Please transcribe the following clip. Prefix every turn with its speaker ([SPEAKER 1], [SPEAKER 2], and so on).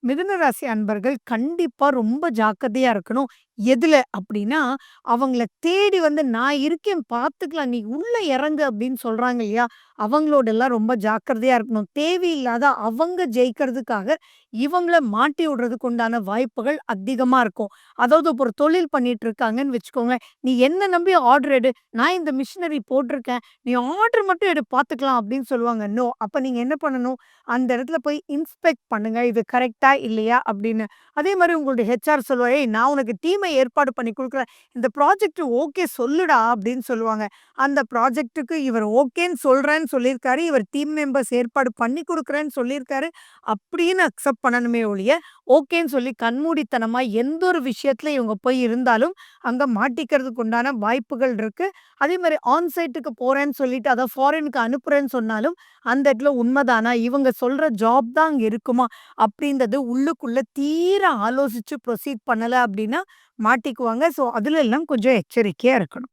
[SPEAKER 1] மிதுன ராசி அன்பர்கள் கண்டிப்பா ரொம்ப ஜாக்கிரதையா இருக்கணும். எதுல அப்டின்னா, அவங்கள தேடி வந்து "நான் இருக்கேன் பார்த்துக்கலாம். நீ உள்ள இறங்கு" அப்டின்னு சொல்றாங்க இல்லையா? அவங்களோடலாம் ரொம்ப ஜாக்கிரதையா இருக்கணும். தேவையில்லாத அவங்க ஜெயிக்கிறதுக்காக இவங்கள மாட்டி விடுறதுக்கு உண்டான வாய்ப்புகள் அதிகமா இருக்கும். அதாவது இப்போ ஒரு தொழில் பண்ணிட்டு இருக்காங்கன்னு வச்சுக்கோங்களேன். "நீ என்ன நம்பி ஆர்டர் எடு. நான் இந்த மிஷினரி போட்டிருக்கேன். நீ ஆர்டர் மட்டும் எடு பார்த்துக்கலாம்" அப்டின்னு சொல்லுவாங்க. நோ. அப்ப நீங்க என்ன பண்ணணும்? அந்த இடத்துல போய் இன்ஸ்பெக்ட் பண்ணுங்க. இது கரெக்ட்டா? இல்லையா? அப்படின்னு. அதே மாரி உங்களுடைய ஹெச்ஆர் சொல்லுவா, "ஏய் நான் உனக்கு டீமை ஏற்பாடு பண்ணி குடுக்குறேன். இந்த ப்ராஜெக்ட் ஓகே சொல்லுடா" அப்படின்னு சொல்லுவாங்க. அந்த ப்ராஜெக்ட்டுக்கு இவர் ஓகேன்னு சொல்றேன்னு சொல்லியிருக்காரு. இவர் டீம் மெம்பர்ஸ் ஏற்பாடு பண்ணி குடுக்குறேன்னு சொல்லியிருக்காரு. அப்படின்னு அக்செப்ட் பண்ணணுமே ஒழிய, ஓகேன்னு சொல்லி கண்மூடித்தனமா எந்த ஒரு விஷயத்துல இவங்க போய் இருந்தாலும், அங்க மாட்டிக்கிறதுக்கு உண்டான வாய்ப்புகள் இருக்கு. அதே மாரி ஆன் சைட்டுக்கு போறேன்னு சொல்லிட்டு, அதாவது ஃபாரினுக்கு அனுப்புறேன்னு சொன்னாலும், அந்த இடத்துல உண்மதானா? இவங்க சொல்ற ஜாப் தான் அங்க இருக்குமா? அப்படின்றது உள்ளுக்குள்ள தீர ஆலோசிச்சு ப்ரொசீட் பண்ணல அப்படின்னா மாட்டிக்குவாங்க. ஸோ, அதுல எல்லாம் கொஞ்சம் எச்சரிக்கையா இருக்கணும்.